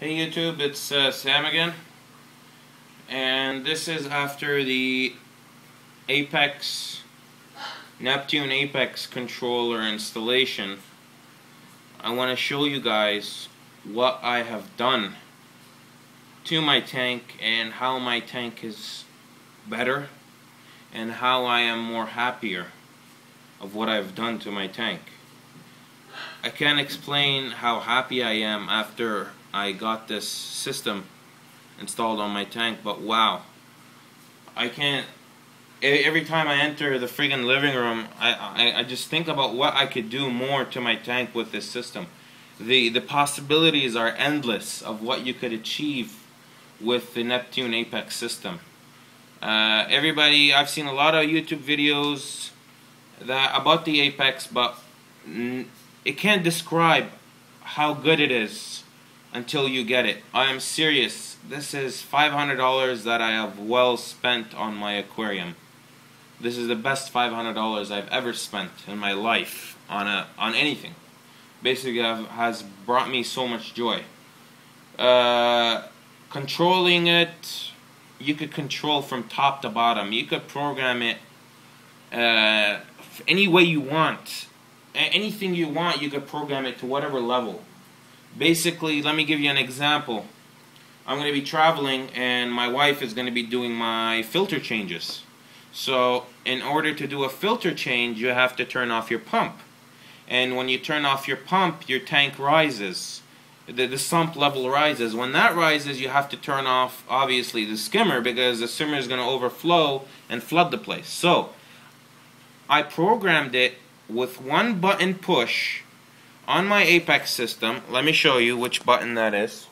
Hey YouTube, it's Sam again, and this is after the Neptune Apex controller installation. I want to show you guys what I have done to my tank and how my tank is better and how I am more happier of what I've done to my tank. I can't explain how happy I am after I got this system installed on my tank, but wow, I can't. Every time I enter the friggin' living room, I just think about what I could do more to my tank with this system. The possibilities are endless of what you could achieve with the Neptune Apex system. I've seen a lot of YouTube videos about the Apex, but it can't describe how good it is until you get it. I am serious. This is $500 that I have well spent on my aquarium. This is the best $500 I've ever spent in my life on anything. Basically, has brought me so much joy. Controlling it, you could control from top to bottom. You could program it any way you want. Anything you want, you could program it to whatever level. Basically, let me give you an example. I'm going to be traveling and my wife is going to be doing my filter changes. So in order to do a filter change, you have to turn off your pump. And when you turn off your pump, your tank rises. The sump level rises. When that rises, you have to turn off, obviously, the skimmer, because the skimmer is going to overflow and flood the place. So I programmed it with one button push on my Apex system. Let me show you which button that is.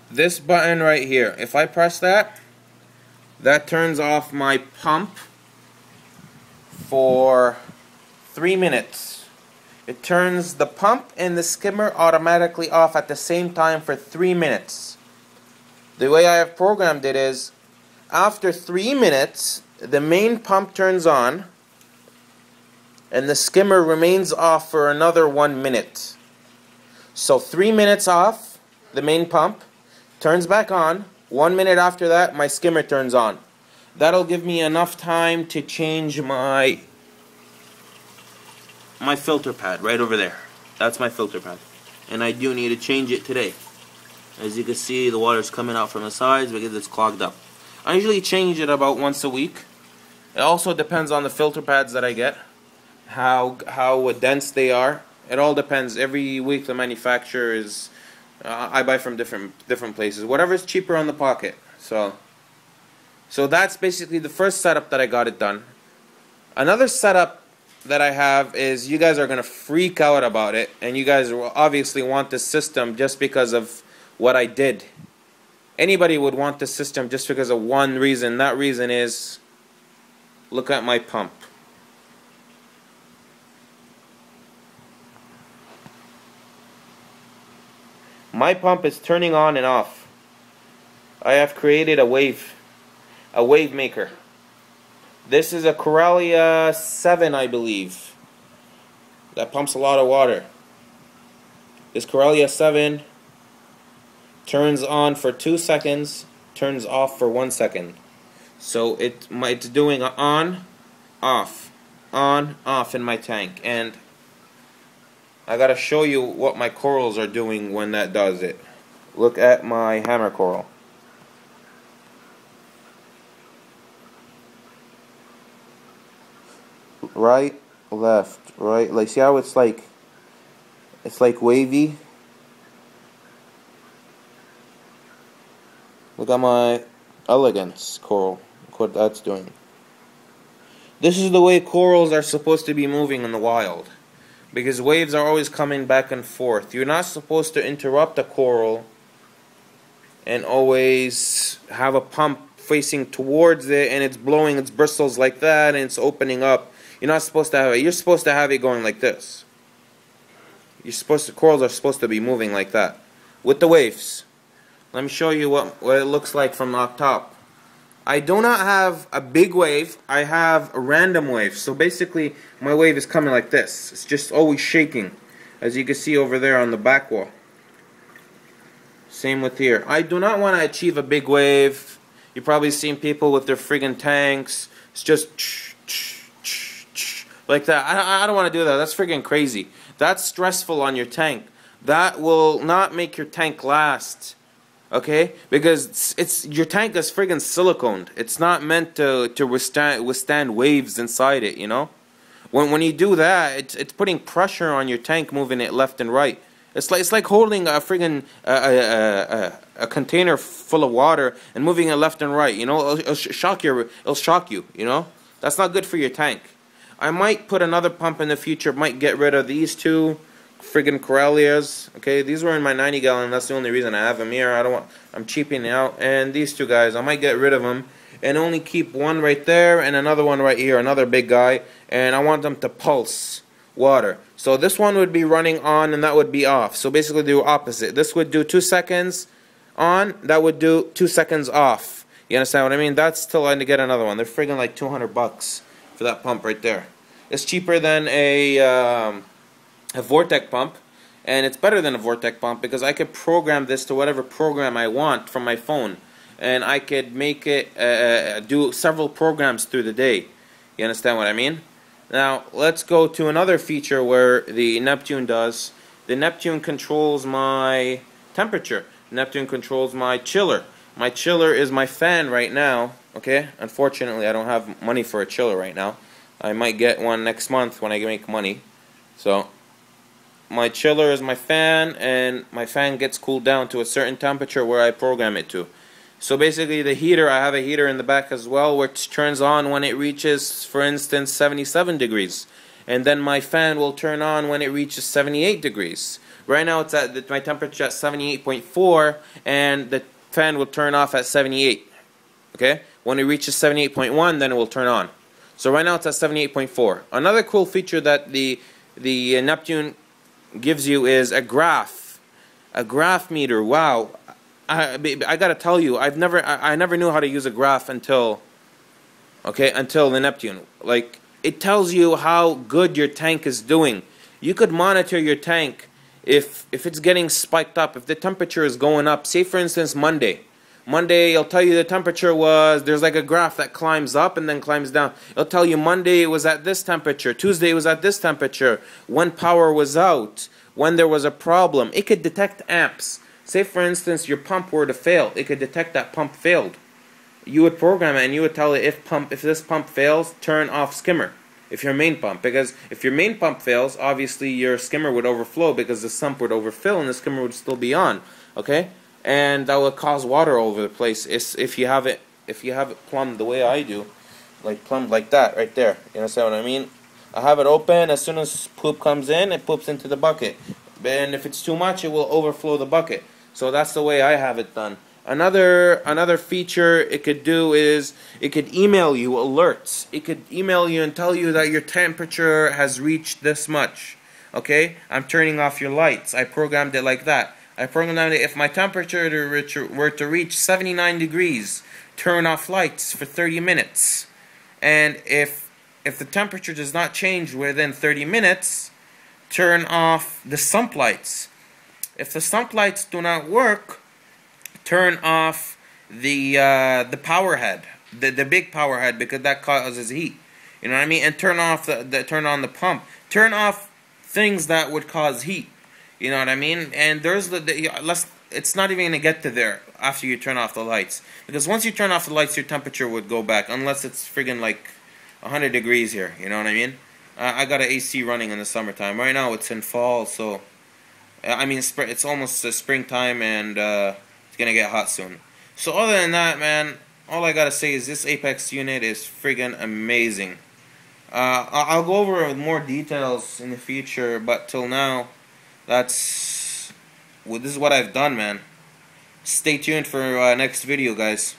This button right here. If I press that, that turns off my pump for 3 minutes. It turns the pump and the skimmer automatically off at the same time for 3 minutes. The way I have programmed it is, after 3 minutes, the main pump turns on and the skimmer remains off for another 1 minute. So 3 minutes off, the main pump turns back on. 1 minute after that, my skimmer turns on. That'll give me enough time to change my filter pad right over there. That's my filter pad. And I do need to change it today. As you can see, the water's coming out from the sides because it's clogged up. I usually change it about once a week. It also depends on the filter pads that I get, how dense they are. It all depends. Every week the manufacturer is, I buy from different places. Whatever's cheaper on the pocket. So that's basically the first setup that I got it done. Another setup that I have is, you guys are gonna freak out about it, and you guys will obviously want this system just because of what I did. Anybody would want this system just because of one reason. That reason is, look at my pump. My pump is turning on and off. I have created a wave maker. This is a Corellia 7, I believe. That pumps a lot of water. This Corellia 7 turns on for 2 seconds, turns off for 1 second. So it's doing an on, off in my tank. And I gotta show you what my corals are doing when that does it. Look at my hammer coral. Right, left, right. Like, see how it's like wavy? Look at my elegance coral. Look what that's doing. This is the way corals are supposed to be moving in the wild, because waves are always coming back and forth. You're not supposed to interrupt a coral and always have a pump facing towards it and it's blowing its bristles like that and it's opening up. You're not supposed to have it. You're supposed to have it going like this. Corals are supposed to be moving like that with the waves. Let me show you what it looks like from up top. I do not have a big wave, I have a random wave. So basically, my wave is coming like this. It's just always shaking, as you can see over there on the back wall. Same with here. I do not want to achieve a big wave. You've probably seen people with their friggin' tanks. It's just like that. I don't want to do that. That's friggin' crazy. That's stressful on your tank. That will not make your tank last. Okay? Because it's your tank is friggin' siliconed. It's not meant to withstand waves inside it, you know? When you do that, it's putting pressure on your tank, moving it left and right. It's like holding a friggin' a container full of water and moving it left and right. You know, it'll shock you. You know, that's not good for your tank. I might put another pump in the future. Might get rid of these two friggin' Corellias. Okay, these were in my 90-gallon. That's the only reason I have them here. I'm cheaping out. And these two guys, I might get rid of them and only keep one right there and another one right here, another big guy. And I want them to pulse water. So this one would be running on and that would be off. So basically do opposite. This would do 2 seconds on, that would do 2 seconds off. You understand what I mean? That's till I get another one. They're friggin' like $200 for that pump right there. It's cheaper than a Vortec pump, and it's better than a Vortec pump because I could program this to whatever program I want from my phone, and I could make it do several programs through the day. You understand what I mean? Now, let's go to another feature where the Neptune does. The Neptune controls my temperature. Neptune controls my chiller. My chiller is my fan right now, okay? Unfortunately, I don't have money for a chiller right now. I might get one next month when I make money. So, my chiller is my fan, and my fan gets cooled down to a certain temperature where I program it to. So basically the heater, I have a heater in the back as well, which turns on when it reaches, for instance, 77 degrees. And then my fan will turn on when it reaches 78 degrees. Right now it's at my temperature at 78.4, and the fan will turn off at 78. Okay? When it reaches 78.1, then it will turn on. So right now it's at 78.4. Another cool feature that the Neptune gives you is a graph. A graph meter. Wow. I gotta tell you, I never knew how to use a graph until the Neptune. Like, it tells you how good your tank is doing. You could monitor your tank if it's getting spiked up, if the temperature is going up. Say for instance Monday, it'll tell you the temperature was, there's like a graph that climbs up and then climbs down. It'll tell you Monday it was at this temperature, Tuesday it was at this temperature, when power was out, when there was a problem. It could detect amps. Say for instance your pump were to fail, it could detect that pump failed. You would program it and you would tell it, if this pump fails, turn off skimmer. If your main pump, because if your main pump fails, obviously your skimmer would overflow because the sump would overfill and the skimmer would still be on. Okay? And that would cause water all over the place if you have it plumbed the way I do, like plumbed like that right there. You understand what I mean? I have it open. As soon as poop comes in, it poops into the bucket. And if it's too much, it will overflow the bucket. So that's the way I have it done. Another feature it could do is it could email you alerts. It could email you and tell you that your temperature has reached this much. Okay? I'm turning off your lights. I programmed it like that. I programmed it, if my temperature were to reach 79 degrees, turn off lights for 30 minutes. And if the temperature does not change within 30 minutes, turn off the sump lights. If the sump lights do not work, turn off the power head, the big power head, because that causes heat. You know what I mean? And turn off turn on the pump. Turn off things that would cause heat. You know what I mean? And there's it's not even gonna get to there after you turn off the lights, because once you turn off the lights, your temperature would go back, unless it's friggin' like 100 degrees here. You know what I mean? I got an AC running in the summertime. Right now it's in fall, so I mean it's almost springtime, and it's gonna get hot soon. So other than that, man, all I gotta say is this Apex unit is friggin' amazing. I'll go over more details in the future, but till now, this is what I've done, man. Stay tuned for next video, guys.